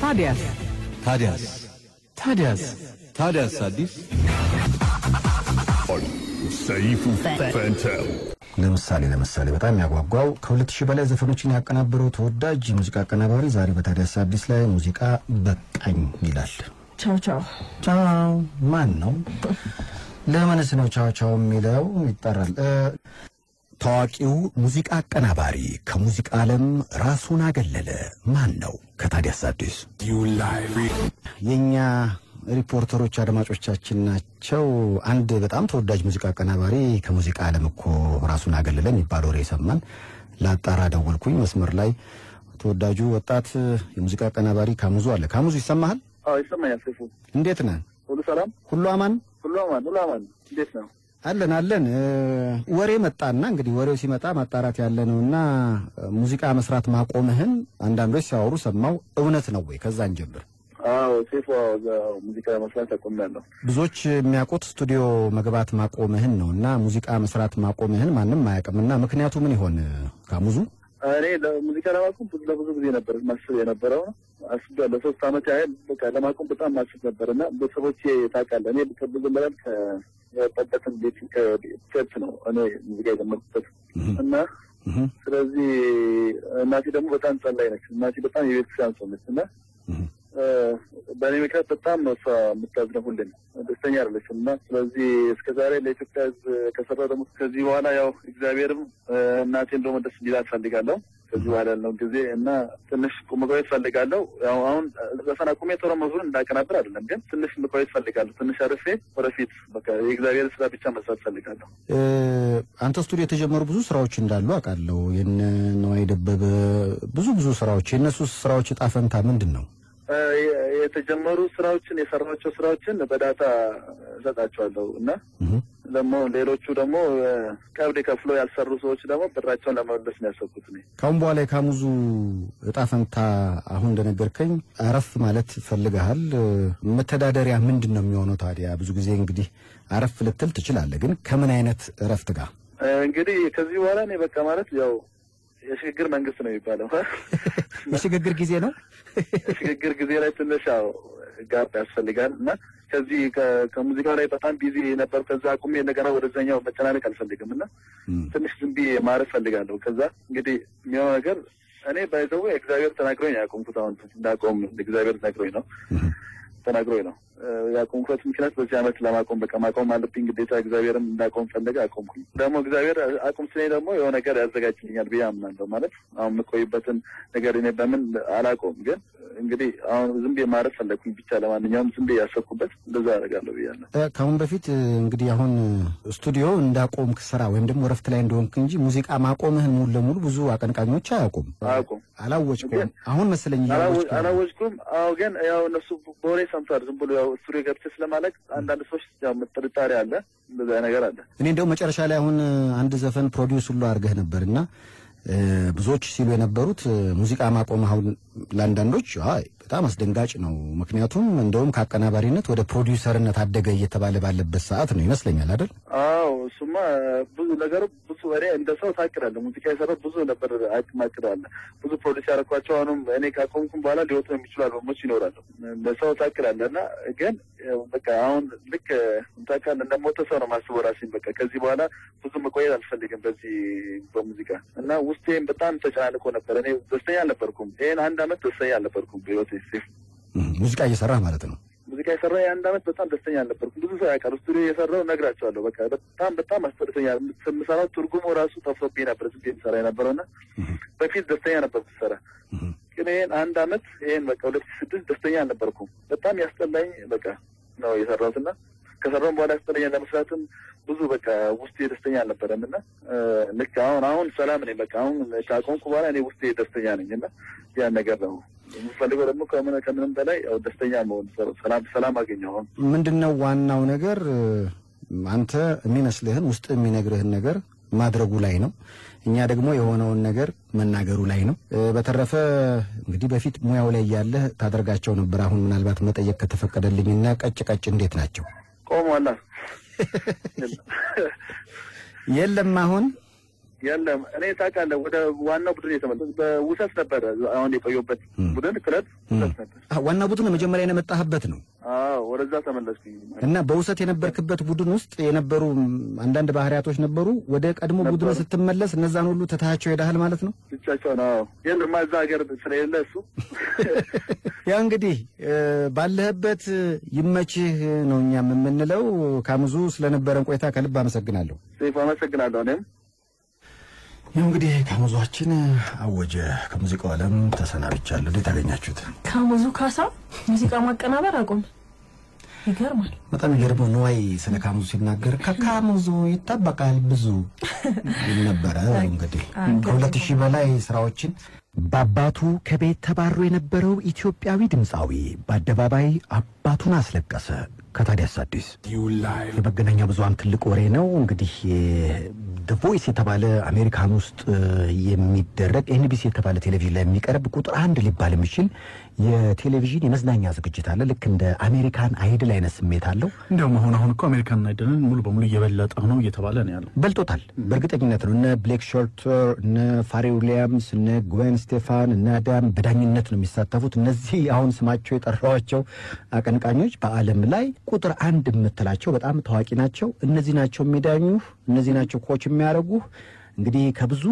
ታዲያስ አዲስ ሰይፉ ፈንታው ለምሳሌ በጣም ያጓጓው ከ2000 በላይ ዘፈኖችን ያቀናበረው ተወዳጅ ሙዚቃ አቀናባሪ ዛሬ በታዲያስ አዲስ ላይ ሙዚቃ በቃኝ ይላል። ቻው ማን ነው? ለማንስ ነው ቻው የሚለው ይጣራል። ታዋቂው ሙዚቃ አቀናባሪ ከሙዚቃ ዓለም ራሱን አገለለ ማን ነው? ከታዲያስ አዲስ የኛ ሪፖርተሮች አድማጮቻችን ናቸው። አንድ በጣም ተወዳጅ ሙዚቃ አቀናባሪ ከሙዚቃ ዓለም እኮ ራሱን አገለለ የሚባል ወሬ ሰማን። ላጣራ ደወልኩኝ። መስመር ላይ ተወዳጁ ወጣት የሙዚቃ አቀናባሪ ካሙዙ አለ። ካሙዙ ይሰማሃል? አዎ ይሰማኛል። ሰይፉ እንዴት ነህ? ሁሉ ሰላም? ሁሉ አማን? ሁሉ አማን። እንዴት ነው? አለን ወሬ መጣና እንግዲህ ወሬው ሲመጣ ማጣራት ያለ ነውና ሙዚቃ መስራት ማቆምህን አንዳንዶች ሲያወሩ ሰማው። እውነት ነው ወይ? ከዛን ጀምር። አዎ ሰይፉ ሙዚቃ መስራት አቆምያለሁ። ብዙዎች የሚያውቁት ስቱዲዮ መግባት ማቆምህን ነውና ሙዚቃ መስራት ማቆምህን ማንንም አያውቅምና ምክንያቱ ምን ይሆን ካሙዙ? እኔ ለሙዚቃ ለማቆም ለብዙ ጊዜ ነበር ማስብ የነበረው። አስቤያለሁ። 3 ዓመት ያህል በቃ ለማቆም በጣም ማስብ ነበርና ቤተሰቦቼ ታውቃለህ እኔ በተበለለም የጠበቀን ቤት ከቸርች ነው እኔ ሙዚቃ የጀመርኩት እና ስለዚህ እናቴ ደግሞ በጣም ጸላይ ነች። እናቴ በጣም የቤተክርስቲያን ሰው ነች እና በእኔ ምክንያት በጣም ነው እሷ የምታዝነው ሁሌም ደስተኛ አይደለችም እና ስለዚህ እስከዛሬ ለኢትዮጵያ ሕዝብ ከሰራው ደግሞ ከዚህ በኋላ ያው እግዚአብሔርም እናቴን ደግሞ ደስ እንዲላት ፈልጋለሁ። ከዚህ በኋላ ያለው ጊዜ እና ትንሽ መቆየት ፈልጋለሁ። ያው አሁን ዘፈን አቁሜ ቶሎ መዝሙር እንዳቀናብር አይደለም ግን ትንሽ መቆየት ፈልጋለሁ። ትንሽ አርፌ ወደፊት በቃ የእግዚአብሔር ስራ ብቻ መስራት ፈልጋለሁ። አንተ ስቱዲዮ የተጀመሩ ብዙ ስራዎች እንዳሉ አውቃለሁ። የነ ነዋይ ደበበ ብዙ ስራዎች የነሱ ስራዎች ዕጣ ፈንታ ምንድነው? የተጀመሩ ስራዎችን የሰራቸው ስራዎችን በዳታ ሰጣቸዋለሁ እና ደግሞ ሌሎቹ ደግሞ ቀብድ ከፍሎ ያልሰሩ ሰዎች ደግሞ ብራቸውን ለመመለስ ነው ያሰብኩት ነው። ካሁን በኋላ ካሙዙ ዕጣ ፈንታ አሁን እንደነገርከኝ አረፍ ማለት ፈልገሃል። መተዳደሪያ ምንድነው የሚሆነው ታዲያ? ብዙ ጊዜ እንግዲህ አረፍ ልትል ትችላለህ፣ ግን ከምን አይነት እረፍት ጋር? እንግዲህ ከዚህ በኋላ እኔ በቃ ማለት ያው የሽግግር መንግስት ነው የሚባለው። የሽግግር ጊዜ ነው። የሽግግር ጊዜ ላይ ትንሽ ጋፕ ያስፈልጋል እና ከዚህ ከሙዚቃው ላይ በጣም ቢዚ ነበር። ከዛ አቁሜ እንደገና ወደዛኛው መጨናነቅ አልፈልግም እና ትንሽ ዝም ብዬ ማረፍ ፈልጋለሁ። ከዛ እንግዲህ የሚሆነው ነገር እኔ ባይዘው እግዚአብሔር ተናግሮኝ ያቆምኩት አሁን እንዳቆም እግዚአብሔር ተናግሮኝ ነው ያቆምኩት። ምክንያት በዚህ ዓመት ለማቆም በቃ ማቆም አለብኝ ግዴታ። እግዚአብሔርም እንዳቆም ፈለገ አቆምኩኝ። ደግሞ እግዚአብሔር አቁም ሲለኝ ደግሞ የሆነ ነገር ያዘጋጅልኛል ብዬ አምናለሁ። ማለት አሁን የምቆይበትን ነገር እኔ በምን አላቆም ግን እንግዲህ አሁን ዝም ብዬ ማረፍ ፈለኩኝ ብቻ። ለማንኛውም ዝም ብዬ ያሰብኩበት እንደዛ አደርጋለሁ ብያለሁ። ከአሁን በፊት እንግዲህ አሁን ስቱዲዮ እንዳቆምክ ስራ ወይም ደግሞ ረፍት ላይ እንደሆንክ እንጂ ሙዚቃ ማቆምህን ሙሉ ለሙሉ ብዙ አቀንቃኞች አያውቁም። አላወጭኩም። አሁን መሰለኝ አላወጭኩም። አዎ ግን ያው እነሱ በወሬ ሰምተዋል። ዝም ብሎ ያው ስቱዲዮ ገብቼ ስለማለቅ አንዳንድ ሰዎች ያው ጥርጣሬ አለ፣ እንደዛ ነገር አለ። እኔ እንደው መጨረሻ ላይ አሁን አንድ ዘፈን ፕሮዲዩስ ሁሉ አድርገህ ነበርና ብዙዎች ሲሉ የነበሩት ሙዚቃ ማቆም አሁን ለአንዳንዶች በጣም አስደንጋጭ ነው። ምክንያቱም እንደውም ከአቀናባሪነት ወደ ፕሮዲዩሰርነት አደገ እየተባለ ባለበት ሰዓት ነው ይመስለኛል አይደል? አዎ እሱማ ብዙ ነገር ብዙ ወሬ እንደሰው ታቅዳለህ። ሙዚቃ የሰራው ብዙ ነበር አቅማቅዳለ ብዙ ፕሮዲዩስ ያደረኳቸው አሁንም እኔ ካቆምኩም በኋላ ሊወጡ የሚችሉ አልበሞች ይኖራሉ። እንደሰው ታቅዳለና ግን በቃ አሁን ልክ እንታካል እንደሞተ ሰው ነው ማስበው ራሴን። በቃ ከዚህ በኋላ ብዙ መቆየት አልፈልግም በዚህ በሙዚቃ እና ውስጤም በጣም ተጨናንቆ ነበር። እኔ ደስተኛ አልነበርኩም። ይሄን 1 ዓመት ደስተኛ አልነበርኩም በህይወቴ። ሙዚቃ እየሰራህ ማለት ነው? ሙዚቃ የሰራ የ1 ዓመት በጣም ደስተኛ አልነበርኩም። ብዙ ሰው ያውቃል። ስቱዲዮ የሰራው ነግራቸዋለሁ። በቃ በጣም አስጠልቶኛ የምሰራው ትርጉሙ ራሱ ጠፍቶብኝ ነበር ዝም ብዬ የምሰራ የነበረውና በፊት ደስተኛ ነበርኩ ስሰራ። ግን ይሄን 1 ዓመት ይሄን በቃ 2006 ደስተኛ አልነበርኩም። በጣም ያስጠላኝ በቃ ነው የሰራሁትና ከሰራው በኋላ ያስጠላኝ ለመስራትም ብዙ በቃ ውስጤ ደስተኛ አልነበረምና ልክ አሁን ሰላም ነኝ። በቃ አሁን ካቆምኩ በኋላ እኔ ውስጤ ደስተኛ ነኝና ያ ነገር ነው የምፈልገው። ደግሞ ከምንም በላይ ያው ደስተኛ መሆን ሰላም አገኘሁ። አሁን ምንድነው ዋናው ነገር? አንተ የሚመስልህን ውስጥ የሚነግርህን ነገር ማድረጉ ላይ ነው። እኛ ደግሞ የሆነውን ነገር መናገሩ ላይ ነው። በተረፈ እንግዲህ በፊት ሙያው ላይ ያለህ ታደርጋቸው ነበር። አሁን ምናልባት መጠየቅ ከተፈቀደልኝና ቀጭ እንዴት ናቸው? ቆሟላ የለም አሁን የለም። እኔ ታውቃለህ ወደ ዋናው ቡድን የተመለስኩት በውሰት ነበር። አሁን የቆየሁበት ቡድን ክለብ ውሰት ነበር። ዋና ቡድን መጀመሪያ የመጣህበት ነው? ወደዛ ተመለስኩኝ እና በውሰት የነበርክበት ቡድን ውስጥ የነበሩ አንዳንድ ባህሪያቶች ነበሩ። ወደ ቀድሞ ቡድን ስትመለስ እነዛን ሁሉ ተታቸው ሄደሃል ማለት ነው? ብቻቸው ነው የለም ማዛ ሀገር ስለሌለ እሱ ያ እንግዲህ ባለህበት ይመችህ ነው እኛም የምንለው። ካሙዙ ስለነበረን ቆይታ ከልብ አመሰግናለሁ። ሰይፉ አመሰግናለሁ። እኔም እንግዲህ ካሙዙአችን አወጀ ከሙዚቃው ዓለም ተሰናብቻለሁ። እንዴት አገኛችሁት? ካሙዙ ካሳ ሙዚቃ ማቀናበር አቆም። ይገርማል። በጣም ይገርማል። ነው አይ ስለ ካሙዙ ሲናገር ከካሙዙ ይጣበቃል ብዙ ነበር። እንግዲህ ከ2000 በላይ ስራዎችን ባባቱ ከቤት ተባሮ የነበረው ኢትዮጵያዊ ድምጻዊ በአደባባይ አባቱን አስለቀሰ። ከታዲያስ አዲስ የመገናኛ ብዙሃን ትልቅ ወሬ ነው። እንግዲህ The Voice የተባለ አሜሪካን ውስጥ የሚደረግ NBC የተባለ ቴሌቪዥን ላይ የሚቀርብ ቁጥር 1 ሊባል የሚችል የቴሌቪዥን የመዝናኛ ዝግጅት አለ። ልክ እንደ አሜሪካን አይድል አይነት ስሜት አለው። እንደውም አሁን እኮ አሜሪካን አይድልን ሙሉ በሙሉ እየበለጠው ነው እየተባለ ነው ያለው። በልጦታል በእርግጠኝነት ነው። እነ ብሌክ ሸርተር፣ እነ ፋሬ ዊሊያምስ፣ እነ ግዌን ስቴፋን እና አዳም በዳኝነት ነው የሚሳተፉት። እነዚህ አሁን ስማቸው የጠራዋቸው አቀንቃኞች በዓለም ላይ ቁጥር 1 የምትላቸው በጣም ታዋቂ ናቸው። እነዚህ ናቸው የሚዳኙ፣ እነዚህ ናቸው ኮች የሚያደርጉ። እንግዲህ ከብዙ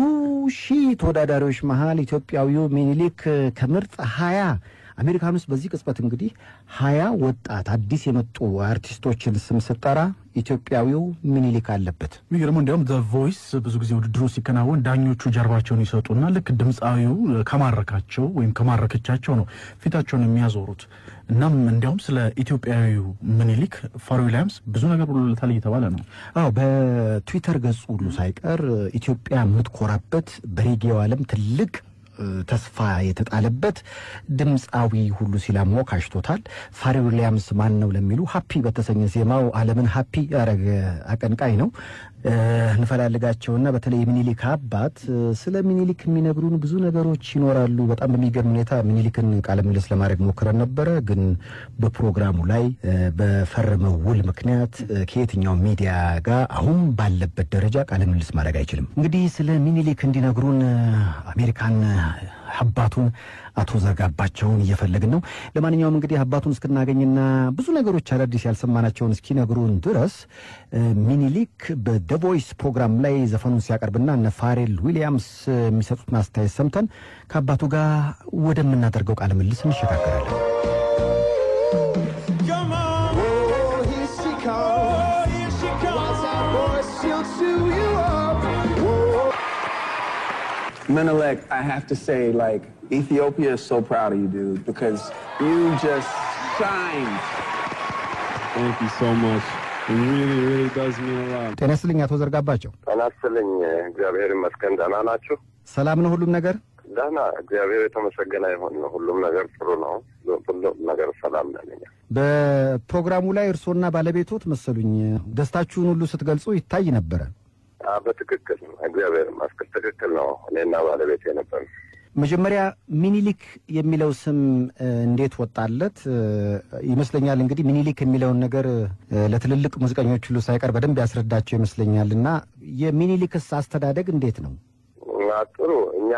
ሺህ ተወዳዳሪዎች መሃል ኢትዮጵያዊው ሚኒሊክ ከምርጥ 20 አሜሪካን ውስጥ በዚህ ቅጽበት እንግዲህ 20 ወጣት አዲስ የመጡ አርቲስቶችን ስም ስጠራ ኢትዮጵያዊው ሚኒሊክ አለበት። የሚገርመው እንዲያውም The Voice ብዙ ጊዜ ውድድሩ ሲከናወን ዳኞቹ ጀርባቸውን ይሰጡና ልክ ድምጻዊው ከማረካቸው ወይም ከማረከቻቸው ነው ፊታቸውን የሚያዞሩት። እናም እንዲያውም ስለ ኢትዮጵያዊው ሚኒሊክ ፋሬ ዊሊያምስ ብዙ ነገር ብሎታል እየተባለ ነው። በትዊተር ገጹ ሁሉ ሳይቀር ኢትዮጵያ የምትኮራበት በሬጌው ዓለም ትልቅ ተስፋ የተጣለበት ድምጻዊ ሁሉ ሲላሞ ካሽቶታል። ፋሬ ዊሊያምስ ማን ነው ለሚሉ ሃፒ በተሰኘ ዜማው ዓለምን ሃፒ ያረገ አቀንቃይ ነው። እንፈላልጋቸውና በተለይ ሚኒሊክ አባት ስለ ሚኒሊክ የሚነግሩን ብዙ ነገሮች ይኖራሉ። በጣም በሚገርም ሁኔታ ሚኒሊክን ቃለ ምልልስ ለማድረግ ሞክረን ነበረ፣ ግን በፕሮግራሙ ላይ በፈረመው ውል ምክንያት ከየትኛው ሚዲያ ጋር አሁን ባለበት ደረጃ ቃለ ምልልስ ማድረግ አይችልም። እንግዲህ ስለ ሚኒሊክ እንዲነግሩን አሜሪካን አባቱን አቶ ዘርጋባቸውን እየፈለግን ነው። ለማንኛውም እንግዲህ አባቱን እስክናገኝና ብዙ ነገሮች አዳዲስ ያልሰማናቸውን እስኪነግሩን ድረስ ሚኒሊክ በThe Voice ፕሮግራም ላይ ዘፈኑን ሲያቀርብና እነ ፋሬል ዊሊያምስ የሚሰጡትን አስተያየት ሰምተን ከአባቱ ጋር ወደምናደርገው ቃለ ምልልስ እንሸጋገራለን። Menelik, I have to say, like, Ethiopia is so proud of you, dude, because you just shined. Thank you so much. It really, really does mean a lot. ጤና ይስጥልኝ አቶ ዘርጋባቸው። ጤና ይስጥልኝ። እግዚአብሔር ይመስገን። ደህና ናችሁ? ሰላም ነው ሁሉም ነገር? ደህና፣ እግዚአብሔር የተመሰገነ ይሁን። ሁሉም ነገር ጥሩ ነው። ሁሉም ነገር ሰላም ነኝ። በፕሮግራሙ ላይ እርሶና ባለቤቶት መሰሉኝ ደስታችሁን ሁሉ ስትገልጹ ይታይ ነበረ። በትክክል እግዚአብሔር ይመስገን ትክክል ነው። እኔና ባለቤቴ ነበር። መጀመሪያ ሚኒሊክ የሚለው ስም እንዴት ወጣለት ይመስለኛል። እንግዲህ ሚኒሊክ የሚለውን ነገር ለትልልቅ ሙዚቀኞች ሁሉ ሳይቀር በደንብ ያስረዳቸው ይመስለኛልና የሚኒሊክስ አስተዳደግ እንዴት ነው? ጥሩ። እኛ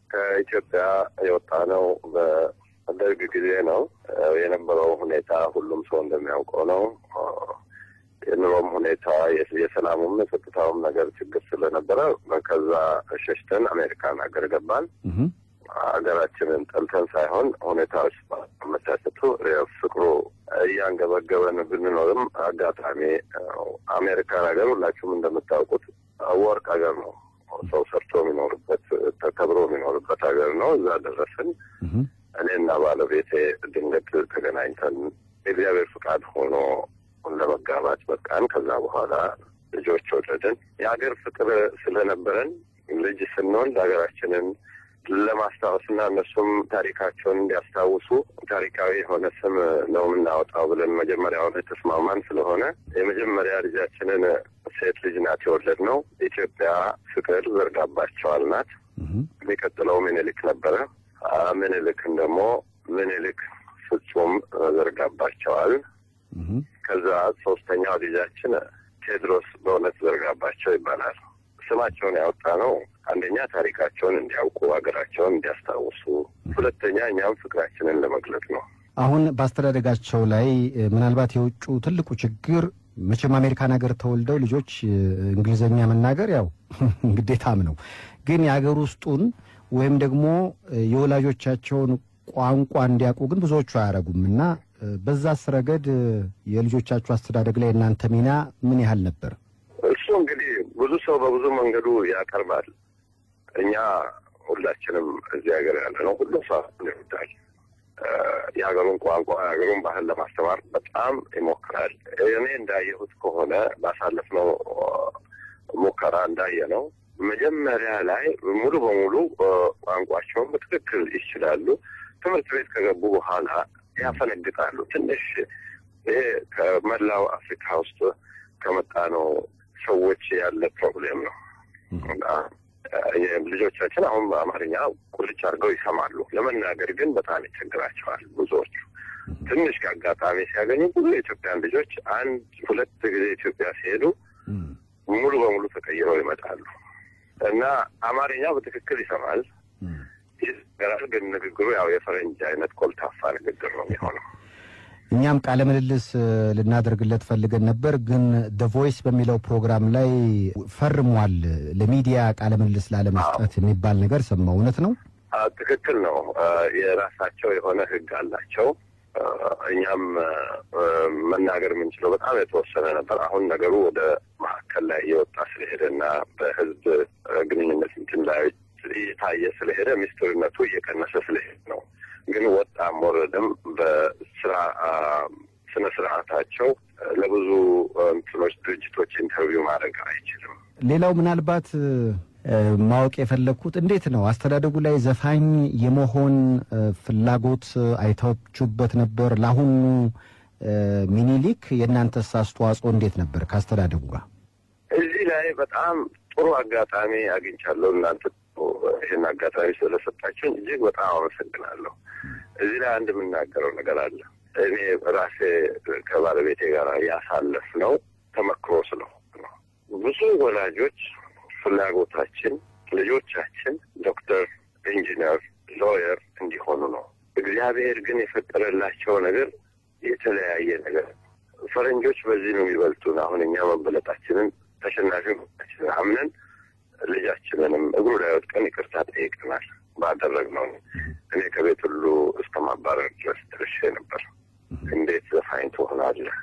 ከኢትዮጵያ የወጣነው በደርግ ጊዜ ነው። የነበረው ሁኔታ ሁሉም ሰው እንደሚያውቀው ነው። የኑሮም ሁኔታ የሰላሙም የጸጥታውም ነገር ችግር ስለነበረ ከዛ ሸሽተን አሜሪካን ሀገር ገባን። ሀገራችንን ጠልተን ሳይሆን ሁኔታዎች መቻቸቱ ፍቅሩ እያንገበገበን ብንኖርም አጋጣሚ አሜሪካን ሀገር ሁላችሁም እንደምታውቁት ወርቅ ሀገር ነው። ሰው ሰርቶ የሚኖርበት ተከብሮ የሚኖርበት ሀገር ነው። እዛ ደረስን። እኔና ባለቤቴ ድንገት ተገናኝተን የእግዚአብሔር ፍቃድ ሆኖ ለመጋባት በቃን። ከዛ በኋላ ልጆች ወለድን። የሀገር ፍቅር ስለነበረን ልጅ ስንወልድ ሀገራችንን ለማስታወስና እነሱም ታሪካቸውን እንዲያስታውሱ ታሪካዊ የሆነ ስም ነው የምናወጣው ብለን መጀመሪያውን ተስማማን። ስለሆነ የመጀመሪያ ልጃችንን ሴት ልጅ ናት የወለድነው። ኢትዮጵያ ፍቅር ዘርጋባቸዋል ናት። የሚቀጥለው ሚኒሊክ ነበረ። ሚኒሊክን ደግሞ ሚኒሊክ ፍጹም ዘርጋባቸዋል። ከዛ ሶስተኛው ልጃችን ቴድሮስ በእውነት ዘርጋባቸው ይባላል። ስማቸውን ያወጣ ነው አንደኛ ታሪካቸውን እንዲያውቁ ሀገራቸውን እንዲያስታውሱ፣ ሁለተኛ እኛም ፍቅራችንን ለመግለጽ ነው። አሁን ባስተዳደጋቸው ላይ ምናልባት የውጩ ትልቁ ችግር መቼም አሜሪካን ሀገር ተወልደው ልጆች እንግሊዘኛ መናገር ያው ግዴታም ነው ግን የሀገር ውስጡን ወይም ደግሞ የወላጆቻቸውን ቋንቋ እንዲያውቁ ግን ብዙዎቹ አያረጉምና በዛ ስረገድ የልጆቻቸው አስተዳደግ ላይ እናንተ ሚና ምን ያህል ነበር? እሱ እንግዲህ ብዙ ሰው በብዙ መንገዱ ያቀርባል። እኛ ሁላችንም እዚህ ሀገር ያለ ነው ሁሉ ሰው ይወዳል። የሀገሩን ቋንቋ የሀገሩን ባህል ለማስተማር በጣም ይሞክራል። እኔ እንዳየሁት ከሆነ ባሳለፍነው ሙከራ እንዳየነው መጀመሪያ ላይ ሙሉ በሙሉ ቋንቋቸውን በትክክል ይችላሉ። ትምህርት ቤት ከገቡ በኋላ ያፈነግጣሉ። ትንሽ ይሄ ከመላው አፍሪካ ውስጥ ከመጣ ነው ሰዎች ያለ ፕሮብሌም ነው። ልጆቻችን አሁን በአማርኛ ቁልጭ አድርገው ይሰማሉ። ለመናገር ግን በጣም ይቸግራቸዋል። ብዙዎቹ ትንሽ ከአጋጣሚ ሲያገኙ ብዙ የኢትዮጵያን ልጆች አንድ ሁለት ጊዜ ኢትዮጵያ ሲሄዱ ሙሉ በሙሉ ተቀይረው ይመጣሉ እና አማርኛ በትክክል ይሰማል። ይስገራል ግን ንግግሩ ያው የፈረንጅ አይነት ኮልታፋ ንግግር ነው የሚሆነው። እኛም ቃለ ምልልስ ልናደርግለት ፈልገን ነበር ግን The Voice በሚለው ፕሮግራም ላይ ፈርሟል ለሚዲያ ቃለ ምልልስ ላለመስጠት የሚባል ነገር ሰማሁ። እውነት ነው? ትክክል ነው። የራሳቸው የሆነ ህግ አላቸው። እኛም መናገር የምንችለው በጣም የተወሰነ ነበር። አሁን ነገሩ ወደ ማዕከል ላይ እየወጣ ስለሄደና በህዝብ ግንኙነት እንትን ላይ እየታየ ስለሄደ ሚስጥርነቱ እየቀነሰ ስለሄደ ነው። ግን ወጣም ወረደም በስራ ስነ ስርዓታቸው ለብዙ እንትኖች ድርጅቶች ኢንተርቪው ማድረግ አይችልም። ሌላው ምናልባት ማወቅ የፈለኩት እንዴት ነው አስተዳደጉ ላይ ዘፋኝ የመሆን ፍላጎት አይታችሁበት ነበር? ለአሁኑ ሚኒሊክ የእናንተስ አስተዋጽኦ እንዴት ነበር ካስተዳደጉ ጋር? እዚህ ላይ በጣም ጥሩ አጋጣሚ አግኝቻለሁ። እናንተ ይህን አጋጣሚ ስለሰጣችሁኝ እጅግ በጣም አመሰግናለሁ። እዚህ ላይ አንድ የምናገረው ነገር አለ። እኔ ራሴ ከባለቤቴ ጋር ያሳለፍነው ተመክሮ ስለሆነ ነው። ብዙ ወላጆች ፍላጎታችን ልጆቻችን ዶክተር፣ ኢንጂነር፣ ሎየር እንዲሆኑ ነው። እግዚአብሔር ግን የፈጠረላቸው ነገር የተለያየ ነገር። ፈረንጆች በዚህ ነው የሚበልጡን። አሁን እኛ መበለጣችንን ተሸናፊነታችንን አምነን ልጃችንንም እግሩ ላይ ወድቀን ይቅርታ ጠይቀናል ባደረግነው። እኔ ከቤት ሁሉ እስከ ማባረር ድረስ ደርሼ ነበር። እንዴት ዘፋኝ ትሆናለህ?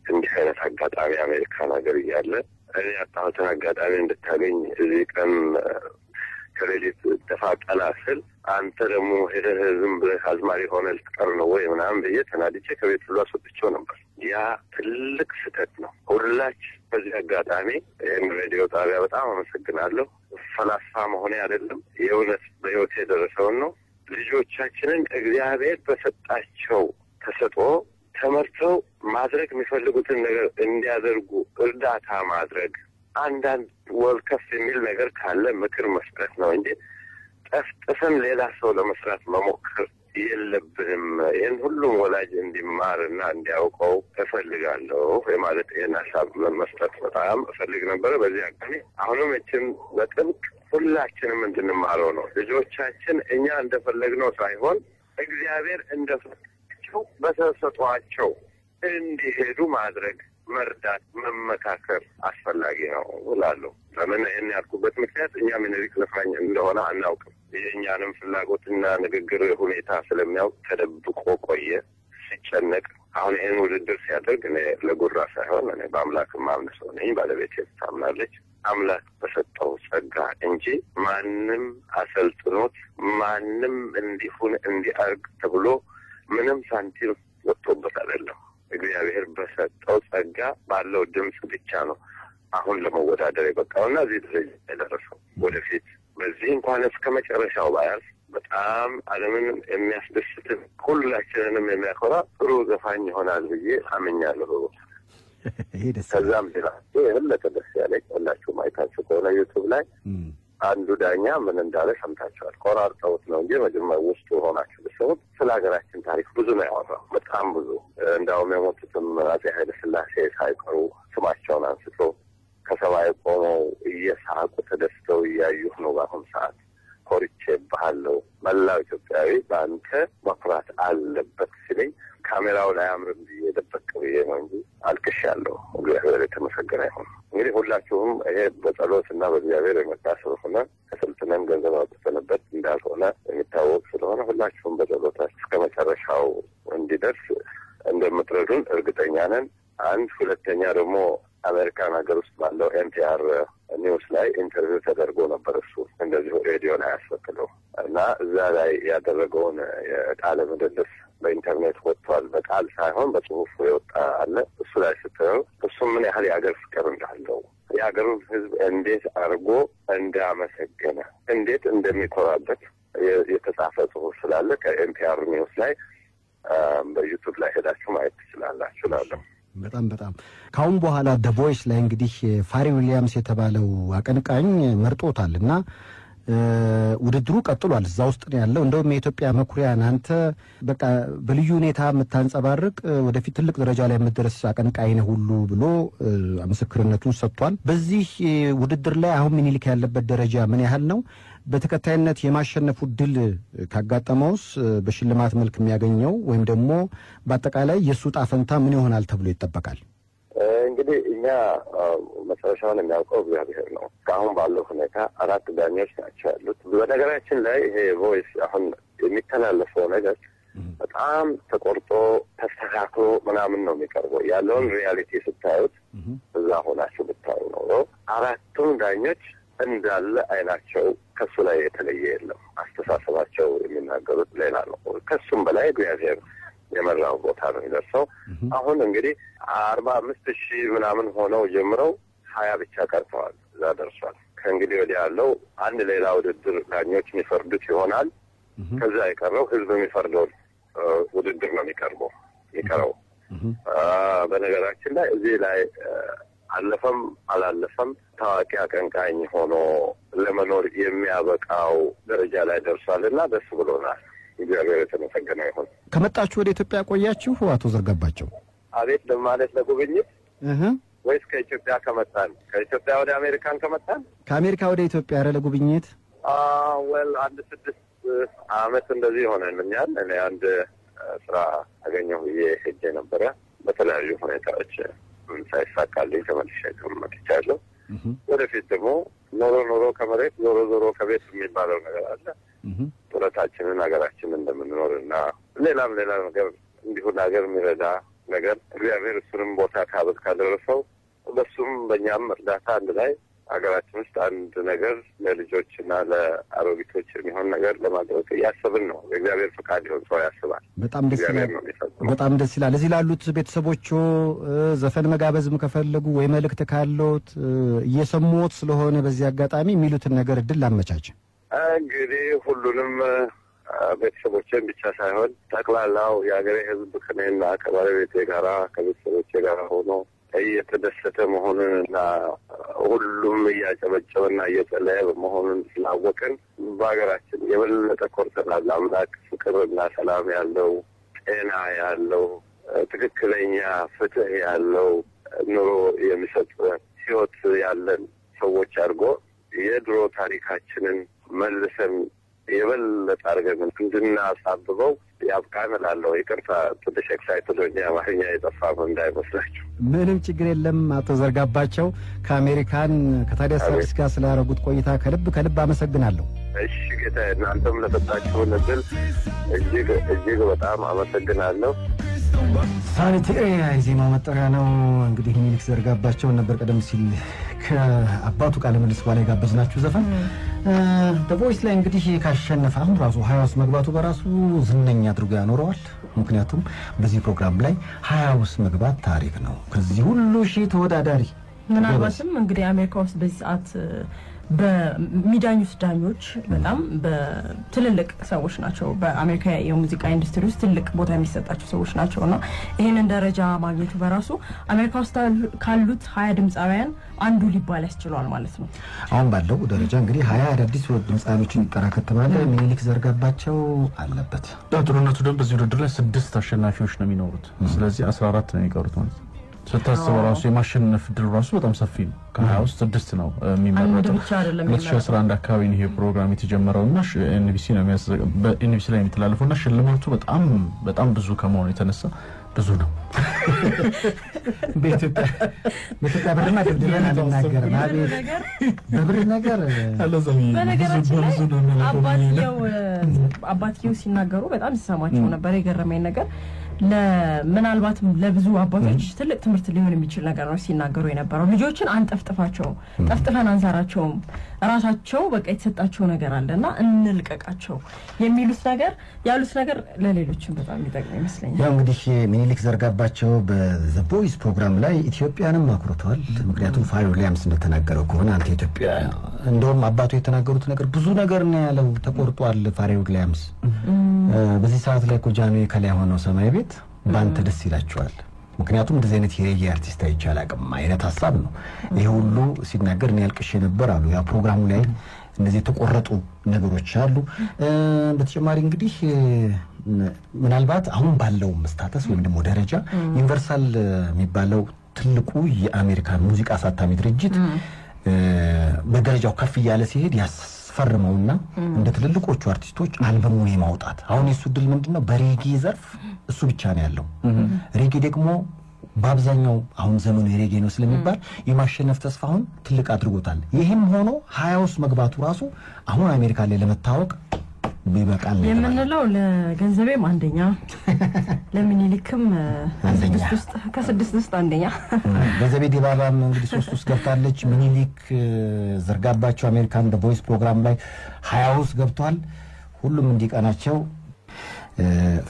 እንዲህ አይነት አጋጣሚ አሜሪካን ሀገር እያለ እኔ ያጣሁትን አጋጣሚ እንድታገኝ እዚህ ቀን ከሌሊት ደፋ ቀና ስል አንተ ደግሞ ሄደህ ዝም ብለህ አዝማሪ ሆነ ልትቀር ነው ወይ ምናምን ብዬ ተናድቼ ከቤት ሁሉ አስወጥቼው ነበር። ያ ትልቅ ስህተት ነው። ሁላችን በዚህ አጋጣሚ ይህን ሬዲዮ ጣቢያ በጣም አመሰግናለሁ። ፈላስፋ መሆኔ አይደለም፣ የእውነት በህይወት የደረሰውን ነው። ልጆቻችንን እግዚአብሔር በሰጣቸው ተሰጥኦ ተመርተው ማድረግ የሚፈልጉትን ነገር እንዲያደርጉ እርዳታ ማድረግ፣ አንዳንድ ወልከፍ የሚል ነገር ካለ ምክር መስጠት ነው እንጂ ጠፍጥፈን ሌላ ሰው ለመስራት መሞከር የለብንም። ይህን ሁሉም ወላጅ እንዲማርና እንዲያውቀው እፈልጋለሁ የማለት ይህን ሀሳብ መስጠት በጣም እፈልግ ነበረ። በዚህ አጋጣሚ አሁንም እችም በጥብቅ ሁላችንም እንድንማረው ነው። ልጆቻችን እኛ እንደፈለግነው ሳይሆን እግዚአብሔር እንደፈለጋቸው በተሰጧቸው እንዲሄዱ ማድረግ፣ መርዳት፣ መመካከር አስፈላጊ ነው እላለሁ። ለምን ይህን ያልኩበት ምክንያት እኛ ሚኒሊክ ዘፋኝ እንደሆነ አናውቅም። የእኛንም ፍላጎትና ንግግር ሁኔታ ስለሚያውቅ ተደብቆ ቆየ ሲጨነቅ። አሁን ይህን ውድድር ሲያደርግ እኔ ለጉራ ሳይሆን እኔ በአምላክ ማምን ሰው ነኝ። ባለቤቴ ታምናለች። አምላክ በሰጠው ጸጋ እንጂ ማንም አሰልጥኖት ማንም እንዲሁን እንዲያርግ ተብሎ ምንም ሳንቲም ወጥቶበት አይደለም። እግዚአብሔር በሰጠው ጸጋ ባለው ድምፅ ብቻ ነው አሁን ለመወዳደር የበቃውና እዚህ ደረጃ የደረሰው። ወደፊት በዚህ እንኳን እስከ መጨረሻው ባያልፍ በጣም ዓለምን የሚያስደስት ሁላችንንም የሚያኮራ ጥሩ ዘፋኝ ይሆናል ብዬ አምኛለሁ። ከዛም ሌላ የበለጠ ደስ ያለኝ ሁላችሁም አይታችሁ ከሆነ ዩቱብ ላይ አንዱ ዳኛ ምን እንዳለ ሰምታችኋል። ቆራርጠውት ነው እንጂ መጀመሪያ ውስጡ ሆናችሁ ብትሰሙት ስለ ሀገራችን ታሪክ ብዙ ነው ያወራው፣ በጣም ብዙ። እንዳውም የሞቱትም አፄ ኃይለ ሥላሴ ሳይቀሩ ስማቸውን አንስቶ ከሰማይ ቆመው እየሳቁ ተደስተው እያዩህ ነው በአሁኑ ሰዓት ኮርቼ ባህለው መላው ኢትዮጵያዊ በአንተ መኩራት አለበት ሲለኝ ካሜራውን አያምርም ብዬ ደበቅ ብዬ ነው እንጂ አልቅሻለሁ። እግዚአብሔር የተመሰገነ ይሁን። እንግዲህ ሁላችሁም ይሄ በጸሎትና በእግዚአብሔር የመጣ ስለሆነ ከስልጥነን ገንዘብ አውጥተንበት እንዳልሆነ የሚታወቅ ስለሆነ ሁላችሁም በጸሎታችሁ እስከ መጨረሻው እንዲደርስ እንደምትረዱን እርግጠኛ ነን። አንድ ሁለተኛ ደግሞ አሜሪካን ሀገር ውስጥ ባለው NPR ኒውስ ላይ ኢንተርቪው ተደርጎ ነበር። እሱ እንደዚሁ ሬዲዮ ላይ ያስፈቅደው እና እዛ ላይ ያደረገውን የቃለ ምልልስ በኢንተርኔት ወጥቷል። በቃል ሳይሆን በጽሁፍ የወጣ አለ። እሱ ላይ ስትለው እሱ ምን ያህል የሀገር ፍቅር እንዳለው የሀገሩን ሕዝብ እንዴት አድርጎ እንዳመሰገነ እንዴት እንደሚኮራበት የተጻፈ ጽሁፍ ስላለ ከNPR ኒውስ ላይ በዩቲዩብ ላይ ሄዳችሁ ማየት ትችላላችሁ እላለሁ። በጣም ካሁን በኋላ ደ ቮይስ ላይ እንግዲህ ፋሪ ዊሊያምስ የተባለው አቀንቃኝ መርጦታልና ውድድሩ ቀጥሏል። እዛ ውስጥ ነው ያለው። እንደውም የኢትዮጵያ መኩሪያን አንተ በቃ በልዩ ሁኔታ የምታንጸባርቅ ወደፊት ትልቅ ደረጃ ላይ የምትደርስ አቀንቃኝ ነህ ሁሉ ብሎ ምስክርነቱን ሰጥቷል። በዚህ ውድድር ላይ አሁን ምኒልክ ያለበት ደረጃ ምን ያህል ነው? በተከታይነት የማሸነፉ ድል ካጋጠመውስ በሽልማት መልክ የሚያገኘው ወይም ደግሞ በአጠቃላይ የሱ ጣፈንታ ምን ይሆናል ተብሎ ይጠበቃል? እንግዲህ እኛ መጨረሻውን የሚያውቀው እግዚአብሔር ነው። አሁን ባለው ሁኔታ 4 ዳኞች ናቸው ያሉት። በነገራችን ላይ ይሄ ቮይስ አሁን የሚተላለፈው ነገር በጣም ተቆርጦ ተስተካክሎ ምናምን ነው የሚቀርበው። ያለውን ሪያሊቲ ስታዩት እዛ ሆናችሁ ብታዩ ነው 4ቱም ዳኞች እንዳለ አይናቸው ከሱ ላይ የተለየ የለም። አስተሳሰባቸው የሚናገሩት ሌላ ነው። ከሱም በላይ እግዚአብሔር የመራው ቦታ ነው የሚደርሰው። አሁን እንግዲህ 45,000 ምናምን ሆነው ጀምረው 20 ብቻ ቀርተዋል። እዛ ደርሷል። ከእንግዲህ ወዲያ ያለው አንድ ሌላ ውድድር ዳኞች የሚፈርዱት ይሆናል። ከዛ የቀረው ህዝብ የሚፈርደው ውድድር ነው የሚቀረው። በነገራችን ላይ እዚህ ላይ አለፈም አላለፈም ታዋቂ አቀንቃኝ ሆኖ ለመኖር የሚያበቃው ደረጃ ላይ ደርሷልና ደስ ብሎናል። እግዚአብሔር የተመሰገነ ይሁን። ከመጣችሁ ወደ ኢትዮጵያ ቆያችሁ አቶ ዘርጋባቸው? አቤት ለማለት ለጉብኝት ወይስ ከኢትዮጵያ ከመጣን? ከኢትዮጵያ ወደ አሜሪካን ከመጣን? ከአሜሪካ ወደ ኢትዮጵያ አረ ለጉብኝት? ወል 6 ዓመት እንደዚህ ሆነኛል። እኔ አንድ ስራ አገኘሁ ብዬ ሄጄ ነበረ። በተለያዩ ሁኔታዎች ሳይሳካልኝ ተመልሼ መጥቻለሁ። ወደፊት ደግሞ ኖሮ ከመሬት ዞሮ ከቤት የሚባለው ነገር አለ። ጡረታችንን ሀገራችንን እንደምንኖርና ሌላም ነገር እንዲሁ ለሀገር የሚረዳ ነገር እግዚአብሔር እሱንም ቦታ ካደረሰው በሱም በእኛም እርዳታ አንድ ላይ ሀገራችን ውስጥ አንድ ነገር ለልጆችና ለአሮጊቶች የሚሆን ነገር ለማድረግ እያሰብን ነው። እግዚአብሔር ፈቃድ ይሆን ሰው ያስባል። በጣም ደስ ይላል። እዚህ ላሉት ቤተሰቦቹ ዘፈን መጋበዝም ከፈለጉ ወይ መልእክት ካለዎት እየሰሙት ስለሆነ በዚህ አጋጣሚ የሚሉትን ነገር እድል ላመቻች። እንግዲህ ሁሉንም ቤተሰቦቼን ብቻ ሳይሆን ጠቅላላው የሀገሬ ሕዝብ ከኔና ከባለቤቴ ጋራ ከቤተሰቦቼ ጋር ሆኖ እየተደሰተ መሆኑንና ሁሉም እያጨበጨበና እየጸለየ መሆኑን ስላወቅን በሀገራችን የበለጠ ኮርተናል። አምላክ ፍቅርና ሰላም ያለው ጤና ያለው ትክክለኛ ፍትህ ያለው ኑሮ የሚሰጥ ህይወት ያለን ሰዎች አድርጎ የድሮ ታሪካችንን መልሰን የበለጠ አድርገን እንድናሳብበው ያብቃን እላለሁ። ይቅርታ ትንሽ ኤክሳይትድ ሆኜ አማርኛ የጠፋ እንዳይመስላችሁ። ምንም ችግር የለም። አቶ ዘርጋባቸው ከአሜሪካን ከታዲያስ አዲስ ጋር ስላደረጉት ቆይታ ከልብ አመሰግናለሁ። እሺ ጌታ፣ እናንተም ለሰጣችሁን እድል እጅግ በጣም አመሰግናለሁ። ሳኒቴሪያ የዜማ መጠሪያ ነው። እንግዲህ ምኒልክ ዘርጋባቸውን ነበር ቀደም ሲል ከአባቱ ቃለ ምልልስ በኋላ የጋበዝናችሁ ዘፈን ቮይስ ላይ እንግዲህ ካሸነፈ አሁን ራሱ 20 ውስጥ መግባቱ በራሱ ዝነኛ አድርጎ ያኖረዋል። ምክንያቱም በዚህ ፕሮግራም ላይ 20 ውስጥ መግባት ታሪክ ነው። ከዚህ ሁሉ ሺህ ተወዳዳሪ ምናልባትም እንግዲህ አሜሪካ ውስጥ በዚህ ሰዓት በሚዳኙት ዳኞች በጣም በትልልቅ ሰዎች ናቸው። በአሜሪካ የሙዚቃ ኢንዱስትሪ ውስጥ ትልቅ ቦታ የሚሰጣቸው ሰዎች ናቸውና ይሄንን ደረጃ ማግኘቱ በራሱ አሜሪካ ውስጥ ካሉት 20 ድምጻውያን አንዱ ሊባል ያስችሏል ማለት ነው። አሁን ባለው ደረጃ እንግዲህ 20 አዳዲስ ድምጻውያኖችን ይጠራከተማል። ምኒልክ ዘርጋባቸው አለበት። ዳጥሩነቱ ደግሞ በዚህ ውድድር ላይ 6 አሸናፊዎች ነው የሚኖሩት። ስለዚህ 14 ነው የሚቀሩት ማለት ነው። ስታስበው ራሱ የማሸነፍ ድል ራሱ በጣም ሰፊ ነው። ከ20 ውስጥ 6 ነው የሚመረጠው። 2011 አካባቢ ነው ይሄ ፕሮግራም የተጀመረውና ኤንቢሲ ነው በኤንቢሲ ላይ የሚተላለፈውና ሽልማቱ በጣም ብዙ ከመሆኑ የተነሳ ብዙ ነው። በኢትዮጵያ ብርና ድርድረን አልናገርም። በብር ነገር በነገራችን ላይ አባትየው ሲናገሩ በጣም ሲሰማቸው ነበር። የገረመኝ ነገር ለምናልባትም ለብዙ አባቶች ትልቅ ትምህርት ሊሆን የሚችል ነገር ነው ሲናገሩ የነበረው። ልጆችን አንጠፍጥፋቸው፣ ጠፍጥፈን አንሳራቸው፣ ራሳቸው በቃ የተሰጣቸው ነገር አለና እንልቀቃቸው የሚሉት ነገር ያሉት ነገር ለሌሎችም በጣም ይጠቅም ይመስለኛል። ያው እንግዲህ ሚኒሊክ ዘርጋባቸው በዘ ቮይስ ፕሮግራም ላይ ኢትዮጵያንም አኩርተዋል። ምክንያቱም ፋሪ ዊሊያምስ እንደተናገረው ከሆነ አንተ ኢትዮጵያ እንደውም አባቱ የተናገሩት ነገር ብዙ ነገር ነው ያለው። ተቆርጧል ፋሪ ዊሊያምስ በዚህ ሰዓት ላይ ኮጃኔ ከላይ ሆነው ሰማይ ቤት ባንተ ደስ ይላቸዋል። ምክንያቱም እንደዚህ አይነት የሬጌ አርቲስት አይቻል አቅም አይነት ሐሳብ ነው ይሄ ሁሉ ሲናገር ነው ያልቅሽ ነበር አሉ። ያ ፕሮግራሙ ላይ እንደዚህ ተቆረጡ ነገሮች አሉ። በተጨማሪ እንግዲህ ምናልባት አሁን ባለው ስታተስ ወይም ደግሞ ደረጃ ዩኒቨርሳል የሚባለው ትልቁ የአሜሪካን ሙዚቃ አሳታሚ ድርጅት በደረጃው ከፍ ያለ ሲሄድ ያስፈርመውና እንደ ትልልቆቹ አርቲስቶች አልበሙን የማውጣት አሁን የሱ ድል ምንድነው በሬጌ ዘርፍ እሱ ብቻ ነው ያለው። ሬጌ ደግሞ በአብዛኛው አሁን ዘመኑ የሬጌ ነው ስለሚባል የማሸነፍ ተስፋውን ትልቅ አድርጎታል። ይሄም ሆኖ 20 ውስጥ መግባቱ ራሱ አሁን አሜሪካ ላይ ለመታወቅ ቢበቃል ነው የምንለው። ለገንዘቤም አንደኛ ለሚኒሊክም ከ6 ውስጥ አንደኛ ገንዘቤ ዲባባም እንግዲህ 3 ውስጥ ገብታለች። ሚኒሊክ ዘርጋባቸው አሜሪካን ዘ ቮይስ ፕሮግራም ላይ 20 ውስጥ ገብቷል። ሁሉም እንዲቀናቸው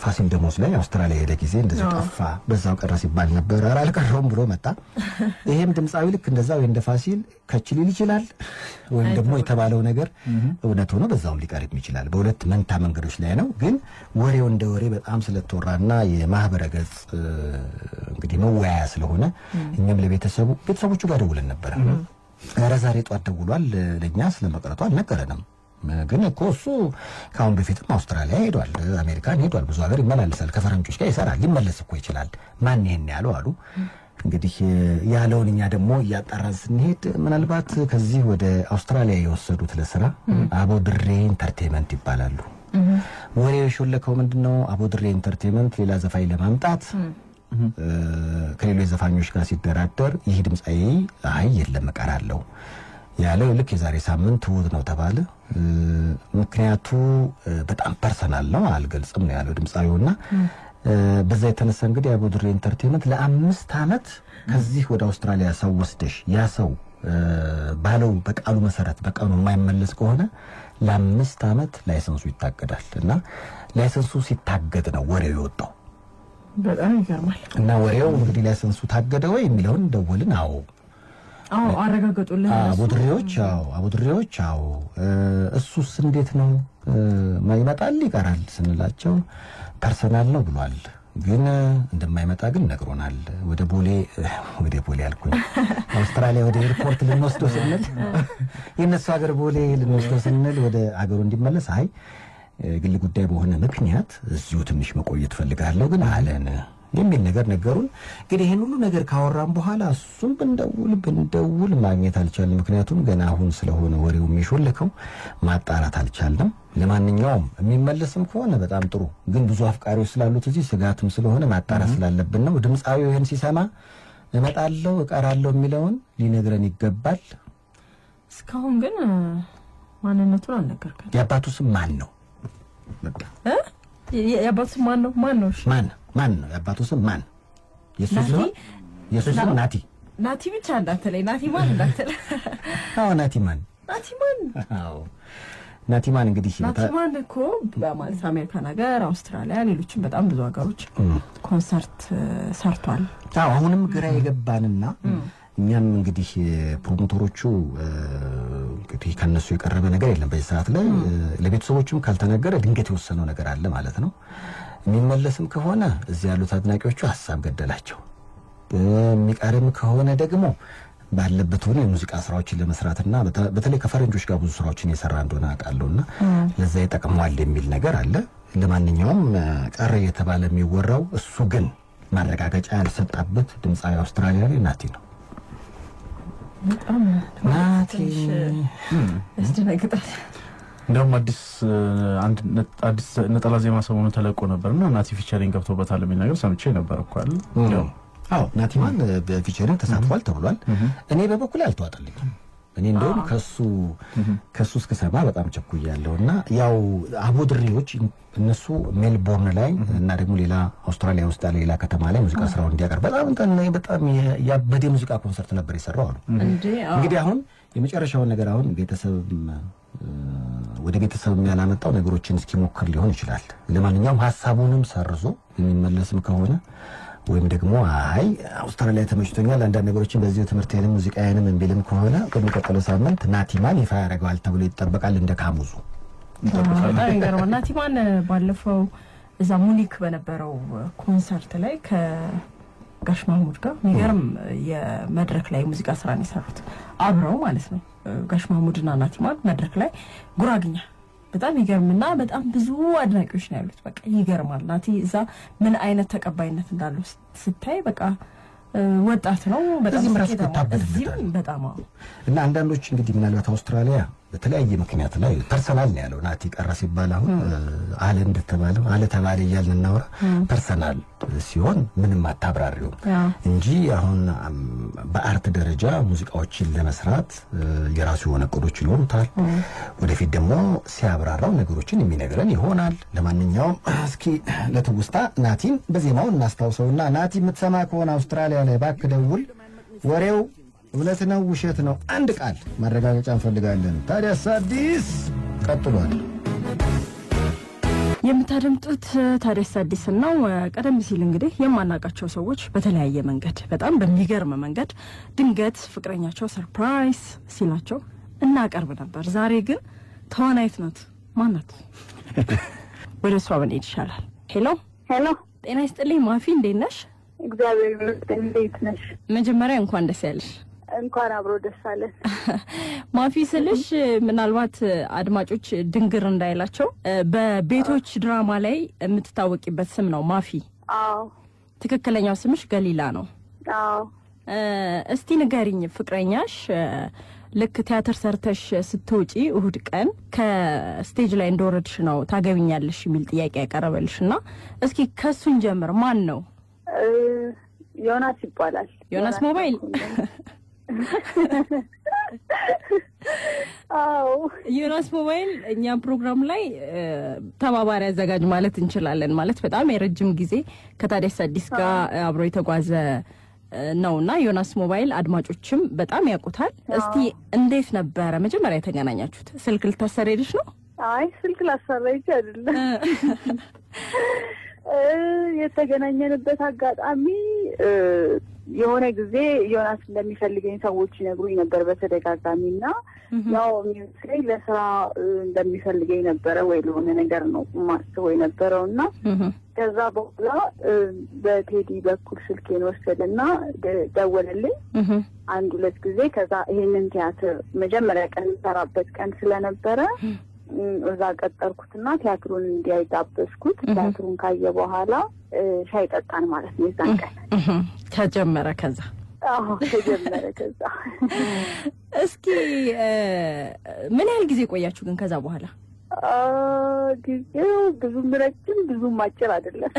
ፋሲል ደሞዝ ላይ አውስትራሊያ ሄደ ጊዜ እንደዚህ ጠፋ በዛው ቀረ ሲባል ነበር። አልቀረውም ብሎ መጣ። ይሄም ድምጻዊ ልክ እንደዛው እንደ ፋሲል ከችሊል ይችላል ወይም ደግሞ የተባለው ነገር እውነት ሆኖ በዛው ሊቀርብ ይችላል። በሁለት መንታ መንገዶች ላይ ነው። ግን ወሬው እንደ ወሬ በጣም ስለተወራና የማህበረ ገጽ እንግዲህ መወያያ ስለሆነ እኛም ለቤተሰቦቹ ጋር ደውለን ነበር። ኧረ ዛሬ ጧት ደውሏል ለኛ ስለመቅረቱ አልነገረንም። ግን እኮ እሱ ካሁን በፊትም አውስትራሊያ ሄዷል፣ አሜሪካን ሄዷል፣ ብዙ ሀገር ይመላለሳል፣ ከፈረንጆች ጋር ይሰራል፣ ሊመለስ እኮ ይችላል። ማን ይሄን ያለው አሉ። እንግዲህ ያለውን እኛ ደግሞ እያጣራን ስንሄድ ምናልባት ከዚህ ወደ አውስትራሊያ የወሰዱት ለስራ አቦድሬ ኢንተርቴይንመንት ይባላሉ። ወሬው የሾለከው ምንድነው? አቦድሬ ኢንተርቴይንመንት ሌላ ዘፋኝ ለማምጣት ከሌሎች ዘፋኞች ጋር ሲደራደር ይህ ድምጻዊ አይ የለም እቀራለሁ ያለው ልክ የዛሬ ሳምንት ውድ ነው ተባለ። ምክንያቱ በጣም ፐርሰናል ነው አልገልጽም ነው ያለው ድምጻዊውና በዛ የተነሳ እንግዲህ አቦድሬ ኢንተርቴይንመንት ለ5 አመት ከዚህ ወደ አውስትራሊያ ሰው ወስደሽ ያ ሰው ባለው በቃሉ መሰረት በቀኑ የማይመለስ ከሆነ ለ5 አመት ላይሰንሱ ይታገዳል። እና ላይሰንሱ ሲታገድ ነው ወሬው የወጣው። በጣም ይገርማል። እና ወሬው እንግዲህ ላይሰንሱ ታገደ ወይ የሚለውን ደወልን። አዎ አረጋግጡልን። አቦድሬዎች እሱስ እንዴት ነው ማይመጣል ይቀራል ስንላቸው ፐርሰናል ነው ብሏል። ግን እንደማይመጣ ግን ነግሮናል። ወደ ቦሌ አልኩኝ አውስትራሊያ ወደ ኤርፖርት ልንወስደው ስንል የነሱ ሀገር ቦሌ ልንወስደው ስንል ወደ ሀገሩ እንዲመለስ አይ ግል ጉዳይ በሆነ ምክንያት እዚሁ ትንሽ መቆየት ፈልጋለሁ ግን አለን የሚል ነገር ነገሩን። ግን ይሄን ሁሉ ነገር ካወራን በኋላ እሱም ብንደውል ማግኘት አልቻልንም። ምክንያቱም ገና አሁን ስለሆነ ወሬው የሚሾልከው ማጣራት አልቻልንም። ለማንኛውም የሚመለስም ከሆነ በጣም ጥሩ፣ ግን ብዙ አፍቃሪዎች ስላሉት እዚህ ስጋትም ስለሆነ ማጣራት ስላለብን ነው። ድምጻዊው ይሄን ሲሰማ እመጣለሁ እቀራለሁ የሚለውን ሊነግረን ይገባል። እስካሁን ግን ማንነቱን አልነገርከንም። የአባቱ ስም ማን ነው? የአባቱ ስም ማን ነው? ማን ነው የአባቱ ስም? ማን? የሱስ ስም ናቲ ብቻ እንዳትለኝ። ናቲ ማን እንዳትለኝ። ናቲ ማን እንግዲህ ናቲ ማን እኮ በማለት አሜሪካን ሀገር፣ አውስትራሊያ፣ ሌሎችም በጣም ብዙ ሀገሮች ኮንሰርት ሰርቷል። አሁንም ግራ የገባንና እኛም እንግዲህ ፕሮሞተሮቹ እንግዲህ ከነሱ የቀረበ ነገር የለም በዚህ ሰዓት ላይ። ለቤተሰቦቹም ካልተነገረ ድንገት የወሰነው ነገር አለ ማለት ነው። የሚመለስም ከሆነ እዚህ ያሉት አድናቂዎቹ ሐሳብ ገደላቸው። የሚቀርም ከሆነ ደግሞ ባለበት ሆነ የሙዚቃ ስራዎችን ለመስራትና በተለይ ከፈረንጆች ጋር ብዙ ስራዎችን የሰራ እንደሆነ አውቃለሁና ለዛ ይጠቅመዋል የሚል ነገር አለ። ለማንኛውም ቀረ የተባለ የሚወራው እሱ ግን ማረጋገጫ ያልሰጣበት ድምጻዊ አውስትራሊያዊ ናቲ ነው። በጣም ናቲ ያስደነግጣል። እንደውም አዲስ ነጠላ ዜማ ሰሞኑን ተለቆ ነበርና ናቲ ፊቸሪንግ ገብቶበታል የሚል ነገር ሰምቼ ነበር እኮ አይደል? አዎ ናቲማን በፊቸሪንግ ተሳትፏል ተብሏል። እኔ በበኩሌ አልተዋጠልኝም። እኔ እንደውም ከሱ እስከሰማ በጣም ቸኩያለሁና ያው አቡድሪዎች እነሱ ሜልቦርን ላይ እና ደግሞ ሌላ አውስትራሊያ ውስጥ ሌላ ከተማ ላይ ሙዚቃ ስራውን እንዲያቀርብ በጣም ያበደ ሙዚቃ ኮንሰርት ነበር የሰራው አሉ። እንግዲህ አሁን የመጨረሻውን ነገር አሁን ወደ ቤተሰብ ያላመጣው ነገሮችን እስኪሞክር ሊሆን ይችላል። ለማንኛውም ሐሳቡንም ሰርዞ የሚመለስም ከሆነ ወይም ደግሞ አይ አውስትራሊያ ተመችቶኛል አንዳንድ ነገሮችን በዚህ ትምህርት ያለ ሙዚቃ ያንም እንብልም ከሆነ በሚቀጥለው ሳምንት ናቲማን ይፋ ያደርጋል ተብሎ ይጠበቃል። እንደ ካሙዙ ይጠበቃል። ናቲማን ባለፈው እዛ ሙኒክ በነበረው ኮንሰርት ላይ ከጋሽ ማሙድ ጋር የሚገርም የመድረክ ላይ ሙዚቃ ስራን የሰሩት አብረው ማለት ነው። ጋሽ ማሙድና ናቲማን መድረክ ላይ ጉራግኛ በጣም ይገርምና በጣም ብዙ አድናቂዎች ነው ያሉት። በቃ ይገርማል። ናቲ እዛ ምን አይነት ተቀባይነት እንዳለው ስታይ በቃ ወጣት ነው በጣም በጣም እና አንዳንዶች እንግዲህ ምናልባት አውስትራሊያ በተለያየ ምክንያት ላይ ፐርሰናል ነው ያለው ናቲ ቀረ ሲባል አሁን አለ እንደተባለው አለ ተባለ ይያልን እናውራ ፐርሰናል ሲሆን ምንም አታብራሪው እንጂ አሁን በአርት ደረጃ ሙዚቃዎችን ለመስራት የራሱ የሆነ ቆዶች ይኖሩታል። ወደፊት ደግሞ ሲያብራራው ነገሮችን የሚነግረን ይሆናል። ለማንኛውም እስኪ ለትውስታ ናቲን በዜማው እናስታውሰውና ናቲ የምትሰማ ከሆነ አውስትራሊያ ላይ ባክ ደውል ወሬው እውነት ነው ውሸት ነው አንድ ቃል ማረጋገጫ እንፈልጋለን። ታዲያስ አዲስ ቀጥሏል። የምታደምጡት ታዲያስ አዲስ ነው። ቀደም ሲል እንግዲህ የማናቃቸው ሰዎች በተለያየ መንገድ በጣም በሚገርም መንገድ ድንገት ፍቅረኛቸው ሰርፕራይዝ ሲላቸው እናቀርብ ነበር። ዛሬ ግን ተዋናይት ናት። ማን ናት? ወደ እሷ ብንሄድ ይሻላል። ሄሎ ጤና ይስጥልኝ ማፊ፣ እንዴት ነሽ? እግዚአብሔር ይመስገን። እንዴት ነሽ? መጀመሪያ እንኳን ደስ ያለሽ። እንኳን አብሮ ደስ አለን። ማፊ ስልሽ ምናልባት አድማጮች ድንግር እንዳይላቸው በቤቶች ድራማ ላይ የምትታወቂበት ስም ነው ማፊ? አዎ። ትክክለኛው ስምሽ ገሊላ ነው? አዎ። እስቲ ንገሪኝ፣ ፍቅረኛሽ ልክ ቲያትር ሰርተሽ ስትወጪ እሁድ ቀን ከስቴጅ ላይ እንደወረድሽ ነው ታገቢኛለሽ የሚል ጥያቄ ያቀረበልሽና እስኪ ከሱን ጀምር። ማን ነው? ዮናስ ይባላል። ዮናስ ሞባይል? አዎ። ዮናስ ሞባይል እኛ ፕሮግራም ላይ ተባባሪ አዘጋጅ ማለት እንችላለን። ማለት በጣም የረጅም ጊዜ ከታዲያስ አዲስ ጋር አብሮ የተጓዘ ነውና ዮናስ ሞባይል አድማጮችም በጣም ያውቁታል። እስቲ እንዴት ነበረ መጀመሪያ የተገናኛችሁት? ስልክ ልታሰሪልሽ ነው? አይ ስልክ ላሰራይሽ አይደለም። የተገናኘንበት አጋጣሚ የሆነ ጊዜ ዮናስ እንደሚፈልገኝ ሰዎች ይነግሩኝ ነበር በተደጋጋሚና ያው ሚስለኝ ለስራ እንደሚፈልገኝ ነበረ ወይ ለሆነ ነገር ነው ማስበው የነበረውና ከዛ በኋላ በቴዲ በኩል ስልኬን ወሰደና ደወለልኝ አንድ ሁለት ጊዜ። ከዛ ይሄንን ቲያትር መጀመሪያ ቀን ሰራበት ቀን ስለነበረ እዛ ቀጠርኩትና ቲያትሩን እንዲያይጋበዝኩት። ቲያትሩን ካየ በኋላ ሻይ ጠጣን ማለት ነው። የዛን ቀን ተጀመረ። ከዛ እስኪ ምን ያህል ጊዜ ቆያችሁ ግን ከዛ በኋላ? ጊዜው ብዙም ረጅም ብዙም አጭር አይደለም።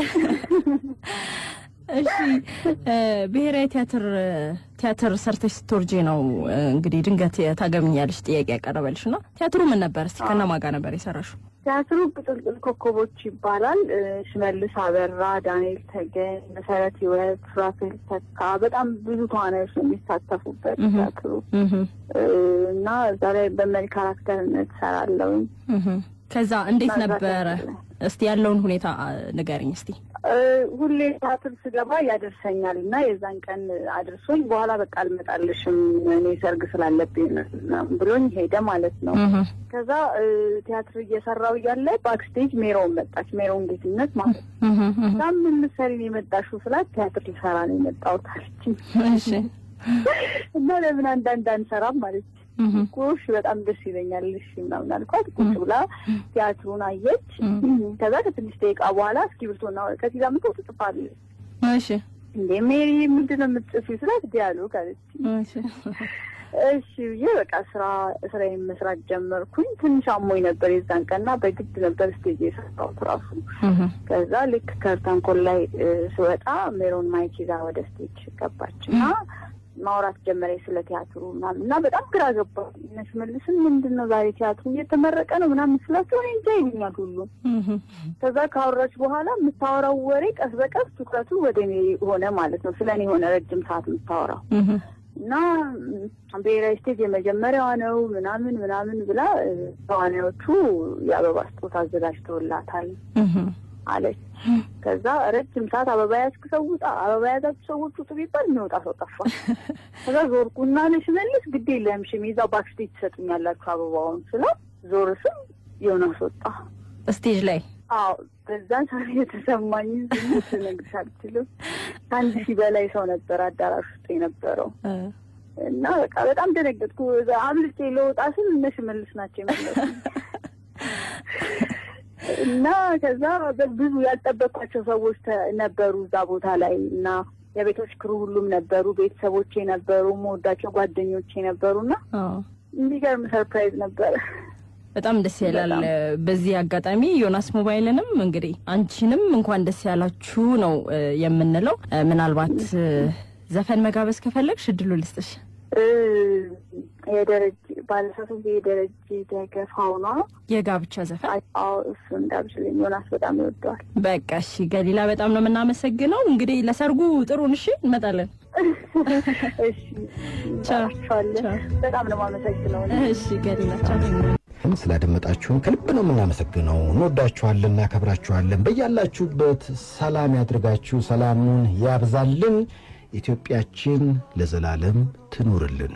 እሺ ብሔራዊ ቲያትር ሰርተሽ ስትወርጂ ነው እንግዲህ ድንገት ታገቢኛለሽ ጥያቄ ያቀረበልሽና ቲያትሩ ምን ነበር? እስቲ ከነማን ጋር ነበር የሰራሽው? ቲያትሩ ቅጥልጥል ኮከቦች ይባላል። ሽመልስ አበራ፣ ዳንኤል ተገን፣ መሰረት ህይወት፣ ራፌል ተካ በጣም ብዙ ተዋናዮች ነው የሚሳተፉበት ቲያትሩ እና ዛሬ በመሪ ካራክተርነት ሰራለሁ። ከዛ እንዴት ነበረ? እስቲ ያለውን ሁኔታ ንገሪኝ እስቲ። ሁሌ ቲያትር ስገባ ያደርሰኛል እና የዛን ቀን አድርሶኝ በኋላ በቃ አልመጣልሽም እኔ ሰርግ ስላለብኝ ብሎኝ ሄደ ማለት ነው። ከዛ ቲያትር እየሰራው እያለ ባክስቴጅ ሜሮን መጣች። ሜሮን ጌትነት ማለት ነው። ምን ልትሰሪ ነው የመጣሽው ስላት ቲያትር ልሰራ ነው የመጣሁት አለችኝ። እሺ እና ለምን አንዳንድ አንሰራም ማለት ኩሽ በጣም ደስ ይለኛል። እሺ ምናምን አልኳት። ቁጭ ብላ ቲያትሩን አየች። ከዛ ከትንሽ ደቂቃ በኋላ እስክሪብቶና ወረቀት ይዛ መጥቶ ትጽፋለች። እሺ እንዴ ሜሪ ምንድነው የምትጽፊው ስላት ዲያሎግ አለች። እሺ በቃ ስራዬን መስራት ጀመርኩኝ። ትንሽ አሞኝ ነበር የዛን ቀንና በግድ ነበር ስቴጅ የሰራሁት ራሱ። ከዛ ልክ ከርታን ኮል ላይ ስወጣ ሜሮን ማይክ ይዛ ወደ ስቴጅ ገባችና ማውራት ጀመረ ስለ ቲያትሩ እና በጣም ግራ ገባኝ። እነሱ መልስን ምንድነው ዛሬ ቲያትሩ እየተመረቀ ነው ምናምን ስላቸው እኔ እንጃ ይሉኛል ሁሉ። ከዛ ካወራች በኋላ የምታወራው ወሬ ቀስ በቀስ ትኩረቱ ወደ እኔ ሆነ ማለት ነው። ስለኔ ሆነ ረጅም ሰዓት የምታወራው እና ብሔራዊ ስቴጅ የመጀመሪያዋ ነው ምናምን ብላ ተዋናዮቹ የአበባ ስጦታ አዘጋጅተውላታል አለች። ከዛ ረጅም ሰዓት አበባ ያዛችሁ ሰዎች ውጡ ቢባል የሚወጣ ሰው ጠፋ። ከዛ ዞርኩና ለሽመልስ ግድ የለም እዛው ባክስቴጅ ትሰጡኛላችሁ አበባውን ስለ ዞር ስም ዮናስ ወጣ ስቴጅ ላይ። አዎ በዛን ሰዓት የተሰማኝ ስሜት ልነግርሽ አልችልም። 1000 በላይ ሰው ነበር አዳራሽ ውስጥ የነበረው እና በቃ በጣም ደነገጥኩ። አምልጬ ልወጣ ስል እነ ሽመልስ ናቸው የመለሱኝ። እና ከዛ ብዙ ያልጠበቅኳቸው ሰዎች ነበሩ እዛ ቦታ ላይ እና የቤቶች ክሩ ሁሉም ነበሩ፣ ቤተሰቦቼ ነበሩ፣ የምወዳቸው ጓደኞቼ ነበሩና የሚገርም ሰርፕራይዝ ነበር። በጣም ደስ ይላል። በዚህ አጋጣሚ ዮናስ ሞባይልንም እንግዲህ አንቺንም እንኳን ደስ ያላችሁ ነው የምንለው። ምናልባት ዘፈን መጋበዝ ከፈለግሽ እድሉ ልስጥሽ። ባለፈው የደረጀ ደገፋው ነው የጋብቻ ዘፈን። አዎ እሱን ጋብዥልኝ፣ ዮናስ በጣም ይወደዋል። በቃ እሺ ገሊላ በጣም ነው የምናመሰግነው። እንግዲህ ለሰርጉ ጥሩን እሺ እንመጣለን። እሺ ቻው። በጣም ነው የማመሰግነው። እሺ ገሊላ ቻው። ስላደመጣችሁን ከልብ ነው የምናመሰግነው። እንወዳችኋለን፣ እናከብራችኋለን። በያላችሁበት ሰላም ያድርጋችሁ፣ ሰላሙን ያብዛልን። ኢትዮጵያችን ለዘላለም ትኑርልን።